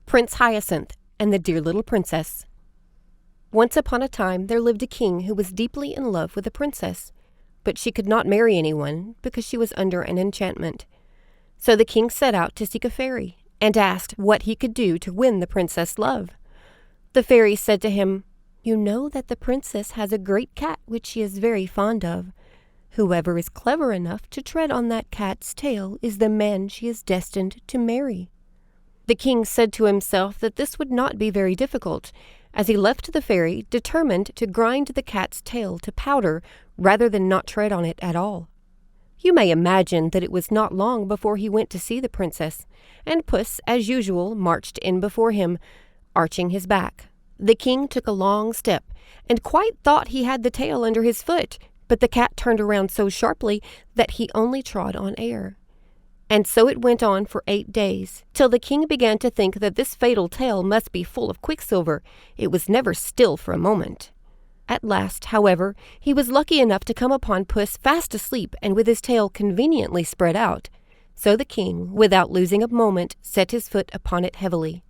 Prince Hyacinth and the Dear Little Princess. Once upon a time there lived a king who was deeply in love with a princess, but she could not marry anyone because she was under an enchantment. So the king set out to seek a fairy and asked what he could do to win the princess' love. The fairy said to him, "You know that the princess has a great cat which she is very fond of. Whoever is clever enough to tread on that cat's tail is the man she is destined to marry." The king said to himself that this would not be very difficult, as he left the fairy determined to grind the cat's tail to powder rather than not tread on it at all. You may imagine that it was not long before he went to see the princess, and Puss, as usual, marched in before him, arching his back. The king took a long step, and quite thought he had the tail under his foot, but the cat turned around so sharply that he only trod on air. And so it went on for 8 days, till the king began to think that this fatal tail must be full of quicksilver. It was never still for a moment. At last, however, he was lucky enough to come upon Puss fast asleep and with his tail conveniently spread out. So the king, without losing a moment, set his foot upon it heavily.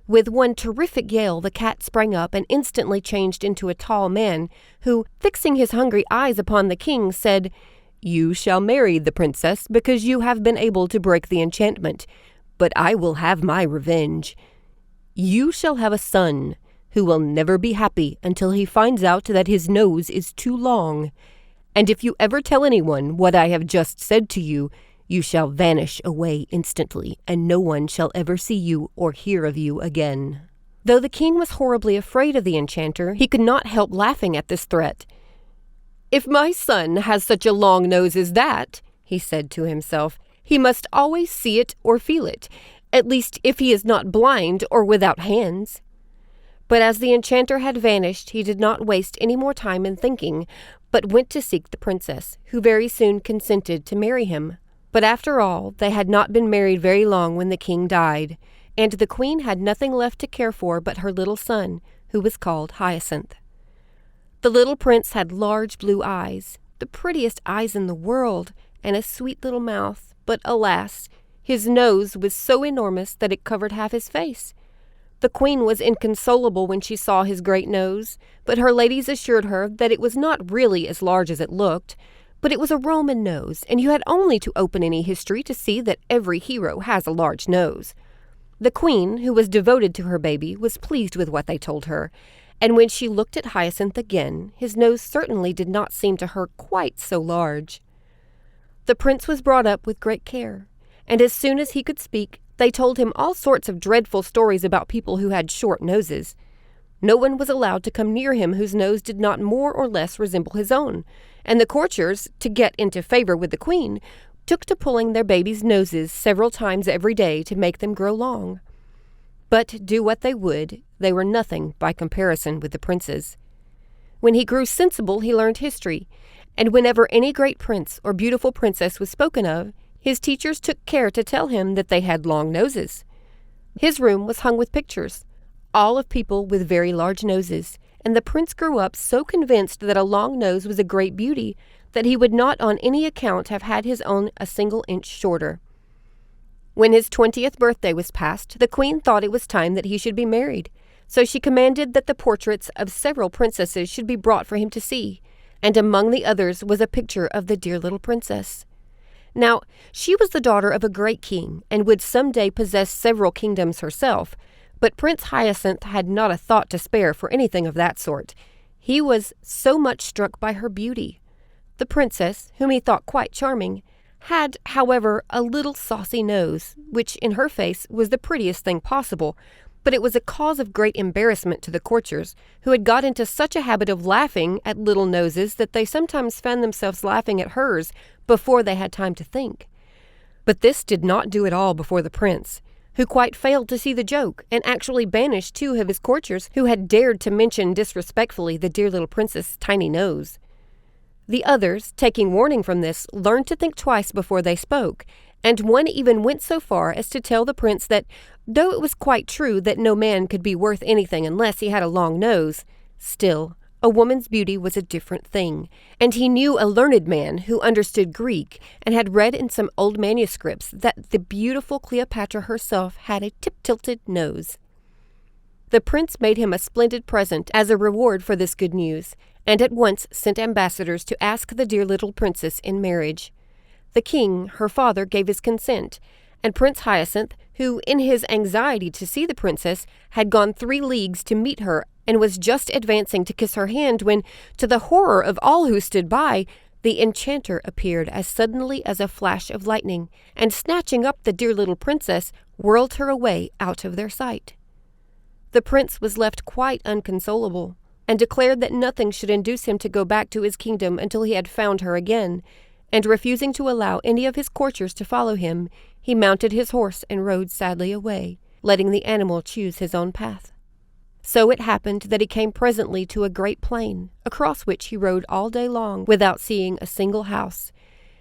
With one terrific yell, the cat sprang up and instantly changed into a tall man, who, fixing his hungry eyes upon the king, said, "You shall marry the princess because you have been able to break the enchantment, but I will have my revenge. You shall have a son who will never be happy until he finds out that his nose is too long. And if you ever tell anyone what I have just said to you, you shall vanish away instantly, and no one shall ever see you or hear of you again." Though the king was horribly afraid of the enchanter, he could not help laughing at this threat. "If my son has such a long nose as that," he said to himself, "he must always see it or feel it, at least if he is not blind or without hands." But as the enchanter had vanished, he did not waste any more time in thinking, but went to seek the princess, who very soon consented to marry him. But after all, they had not been married very long when the king died, and the queen had nothing left to care for but her little son, who was called Hyacinth. The little prince had large blue eyes, the prettiest eyes in the world, and a sweet little mouth, but alas, his nose was so enormous that it covered half his face. The queen was inconsolable when she saw his great nose, but her ladies assured her that it was not really as large as it looked, but it was a Roman nose, and you had only to open any history to see that every hero has a large nose. The queen, who was devoted to her baby, was pleased with what they told her, and when she looked at Hyacinth again, his nose certainly did not seem to her quite so large. The prince was brought up with great care, and as soon as he could speak, they told him all sorts of dreadful stories about people who had short noses. No one was allowed to come near him whose nose did not more or less resemble his own, and the courtiers, to get into favor with the queen, took to pulling their babies' noses several times every day to make them grow long. But do what they would, they were nothing by comparison with the prince's. When he grew sensible, he learned history, and whenever any great prince or beautiful princess was spoken of, his teachers took care to tell him that they had long noses. His room was hung with pictures, all of people with very large noses, and the prince grew up so convinced that a long nose was a great beauty that he would not on any account have had his own a single inch shorter. When his 20th birthday was passed, the queen thought it was time that he should be married, so she commanded that the portraits of several princesses should be brought for him to see, and among the others was a picture of the dear little princess. Now, she was the daughter of a great king, and would some day possess several kingdoms herself, but Prince Hyacinth had not a thought to spare for anything of that sort. He was so much struck by her beauty. The princess, whom he thought quite charming, had, however, a little saucy nose, which in her face was the prettiest thing possible, but it was a cause of great embarrassment to the courtiers, who had got into such a habit of laughing at little noses that they sometimes found themselves laughing at hers before they had time to think. But this did not do at all before the prince, who quite failed to see the joke, and actually banished 2 of his courtiers who had dared to mention disrespectfully the dear little princess' tiny nose. The others, taking warning from this, learned to think twice before they spoke, and one even went so far as to tell the prince that, though it was quite true that no man could be worth anything unless he had a long nose, still, a woman's beauty was a different thing, and he knew a learned man who understood Greek and had read in some old manuscripts that the beautiful Cleopatra herself had a tip-tilted nose. The prince made him a splendid present as a reward for this good news, and at once sent ambassadors to ask the dear little princess in marriage. The king, her father, gave his consent, and Prince Hyacinth, who, in his anxiety to see the princess, had gone 3 leagues to meet her and was just advancing to kiss her hand when, to the horror of all who stood by, the enchanter appeared as suddenly as a flash of lightning, and snatching up the dear little princess, whirled her away out of their sight. The prince was left quite inconsolable, and declared that nothing should induce him to go back to his kingdom until he had found her again, and refusing to allow any of his courtiers to follow him, he mounted his horse and rode sadly away, letting the animal choose his own path. So it happened that he came presently to a great plain, across which he rode all day long without seeing a single house,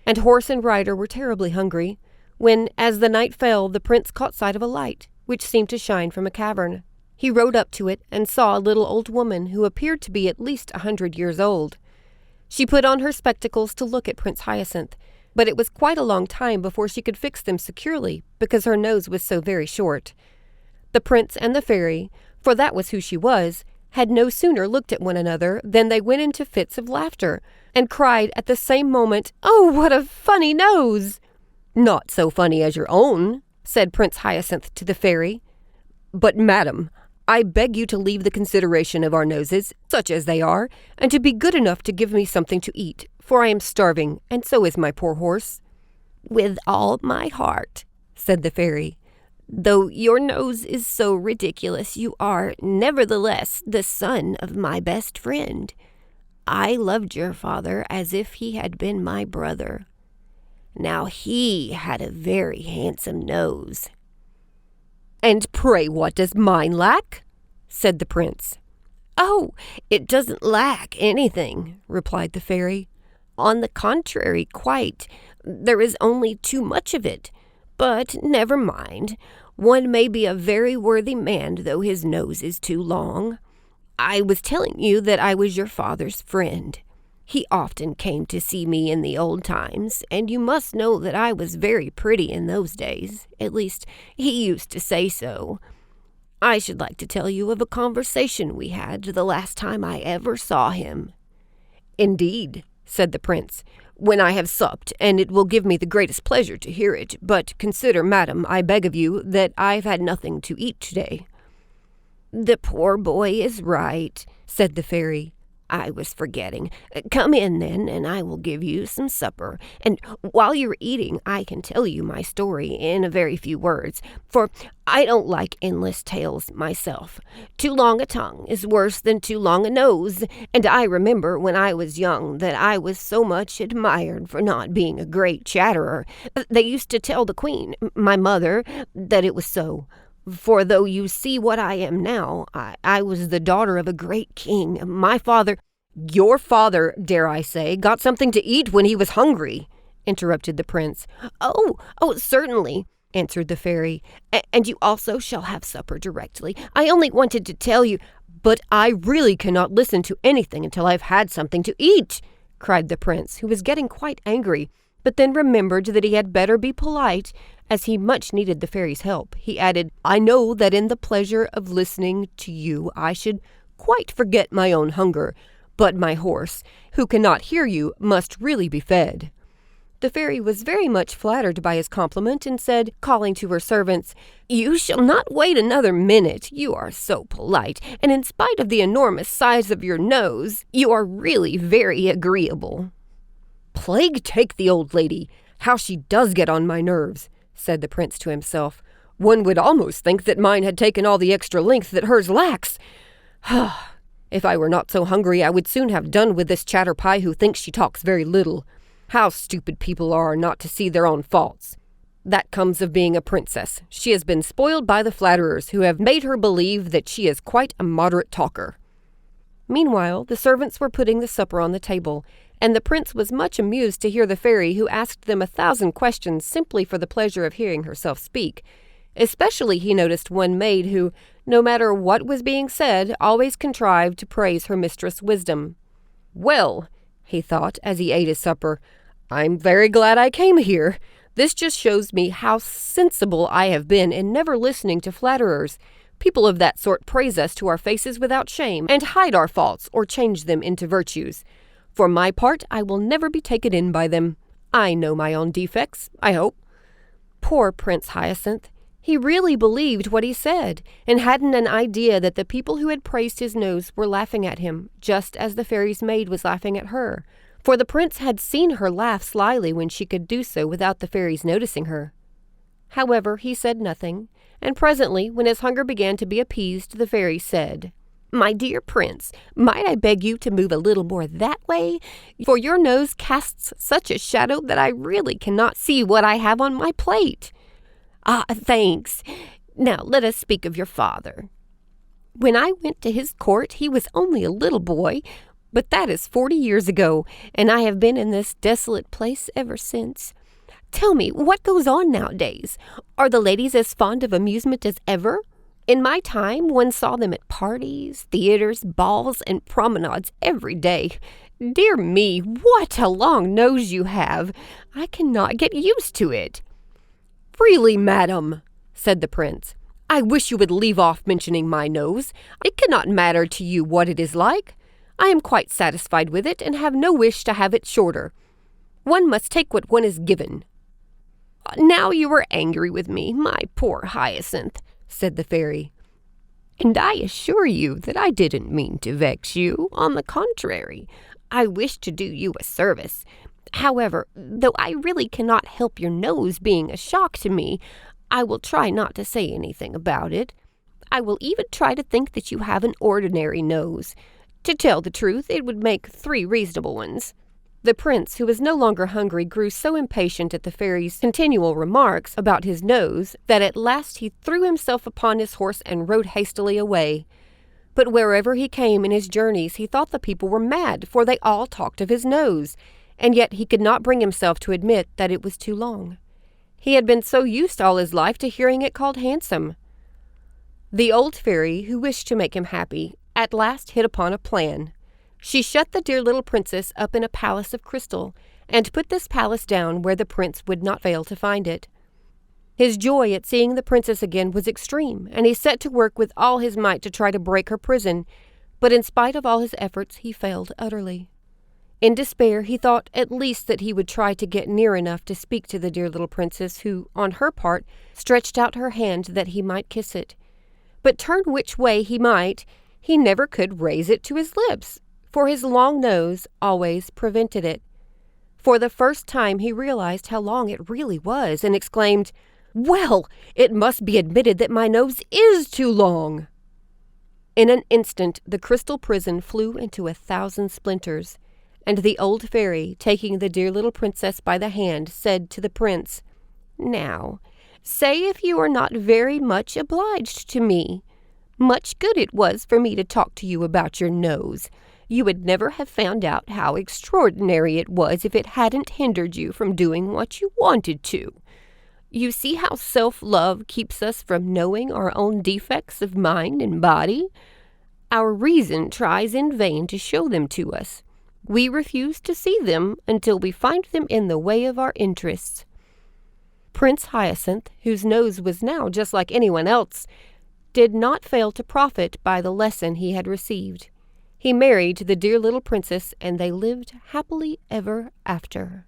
and horse and rider were terribly hungry, when, as the night fell, the prince caught sight of a light, which seemed to shine from a cavern. He rode up to it and saw a little old woman who appeared to be at least 100 years old. She put on her spectacles to look at Prince Hyacinth, but it was quite a long time before she could fix them securely, because her nose was so very short. The prince and the fairy, for that was who she was, had no sooner looked at one another than they went into fits of laughter, and cried at the same moment, "Oh, what a funny nose!" "Not so funny as your own," said Prince Hyacinth to the fairy. "But, madam, I beg you to leave the consideration of our noses, such as they are, and to be good enough to give me something to eat, for I am starving, and so is my poor horse." "With all my heart," said the fairy. "Though your nose is so ridiculous, you are, nevertheless, the son of my best friend. I loved your father as if he had been my brother. Now he had a very handsome nose." "And pray what does mine lack?" said the prince. "Oh, it doesn't lack anything," replied the fairy. "On the contrary, quite. There is only too much of it. But never mind. One may be a very worthy man, though his nose is too long. I was telling you that I was your father's friend. He often came to see me in the old times, and you must know that I was very pretty in those days. At least, he used to say so. I should like to tell you of a conversation we had the last time I ever saw him." "Indeed," said the prince, "when I have supped, and it will give me the greatest pleasure to hear it. But consider, madam, I beg of you, that I've had nothing to eat today." "The poor boy is right," said the fairy. "I was forgetting. Come in, then, and I will give you some supper. And while you're eating, I can tell you my story in a very few words, for I don't like endless tales myself. Too long a tongue is worse than too long a nose, and I remember when I was young that I was so much admired for not being a great chatterer. They used to tell the queen, my mother, that it was so. For though you see what I am now, I was the daughter of a great king. My father—" "Your father, dare I say, got something to eat when he was hungry," interrupted the prince. Oh, certainly," answered the fairy. "And you also shall have supper directly. I only wanted to tell you—" "But I really cannot listen to anything until I've had something to eat," cried the prince, who was getting quite angry, but then remembered that he had better be polite, as he much needed the fairy's help. He added, "I know that in the pleasure of listening to you I should quite forget my own hunger, but my horse, who cannot hear you, must really be fed." The fairy was very much flattered by his compliment, and said, calling to her servants, "You shall not wait another minute. You are so polite, and in spite of the enormous size of your nose, you are really very agreeable." "Plague take the old lady! How she does get on my nerves!" said the prince to himself. "One would almost think that mine had taken all the extra length that hers lacks. If I were not so hungry, I would soon have done with this chatterpie who thinks she talks very little. How stupid people are not to see their own faults. That comes of being a princess. She has been spoiled by the flatterers, who have made her believe that she is quite a moderate talker." Meanwhile, the servants were putting the supper on the table, and the prince was much amused to hear the fairy, who asked them 1,000 questions simply for the pleasure of hearing herself speak. Especially he noticed one maid who, no matter what was being said, always contrived to praise her mistress' wisdom. "Well," he thought as he ate his supper, "I'm very glad I came here. This just shows me how sensible I have been in never listening to flatterers. People of that sort praise us to our faces without shame, and hide our faults or change them into virtues. For my part, I will never be taken in by them. I know my own defects, I hope." Poor Prince Hyacinth. He really believed what he said, and hadn't an idea that the people who had praised his nose were laughing at him, just as the fairy's maid was laughing at her. For the prince had seen her laugh slyly when she could do so without the fairy's noticing her. However, he said nothing, and presently, when his hunger began to be appeased, the fairy said, "My dear prince, might I beg you to move a little more that way? For your nose casts such a shadow that I really cannot see what I have on my plate." "Ah, thanks. Now let us speak of your father. When I went to his court, he was only a little boy, but that is 40 years ago, and I have been in this desolate place ever since. Tell me, what goes on nowadays? Are the ladies as fond of amusement as ever? In my time, one saw them at parties, theaters, balls, and promenades every day. Dear me, what a long nose you have! I cannot get used to it." "Really, madam," said the prince, "I wish you would leave off mentioning my nose. It cannot matter to you what it is like. I am quite satisfied with it, and have no wish to have it shorter. One must take what one is given." "Now you are angry with me, my poor Hyacinth," said the fairy. "And I assure you that I didn't mean to vex you. On the contrary, I wish to do you a service. However, though I really cannot help your nose being a shock to me, I will try not to say anything about it. I will even try to think that you have an ordinary nose. To tell the truth, it would make 3 reasonable ones." The prince, who was no longer hungry, grew so impatient at the fairy's continual remarks about his nose that at last he threw himself upon his horse and rode hastily away. But wherever he came in his journeys, he thought the people were mad, for they all talked of his nose, and yet he could not bring himself to admit that it was too long. He had been so used all his life to hearing it called handsome. The old fairy, who wished to make him happy, at last hit upon a plan. She shut the dear little princess up in a palace of crystal, and put this palace down where the prince would not fail to find it. His joy at seeing the princess again was extreme, and he set to work with all his might to try to break her prison, but in spite of all his efforts, he failed utterly. In despair, he thought at least that he would try to get near enough to speak to the dear little princess, who, on her part, stretched out her hand that he might kiss it. But turn which way he might, he never could raise it to his lips, for his long nose always prevented it. For the first time he realized how long it really was, and exclaimed, "Well, it must be admitted that my nose is too long." In an instant the crystal prison flew into 1,000 splinters, and the old fairy, taking the dear little princess by the hand, said to the prince, "Now, say if you are not very much obliged to me. Much good it was for me to talk to you about your nose. You would never have found out how extraordinary it was if it hadn't hindered you from doing what you wanted to. You see how self-love keeps us from knowing our own defects of mind and body? Our reason tries in vain to show them to us. We refuse to see them until we find them in the way of our interests." Prince Hyacinth, whose nose was now just like anyone else, did not fail to profit by the lesson he had received. He married the dear little princess, and they lived happily ever after.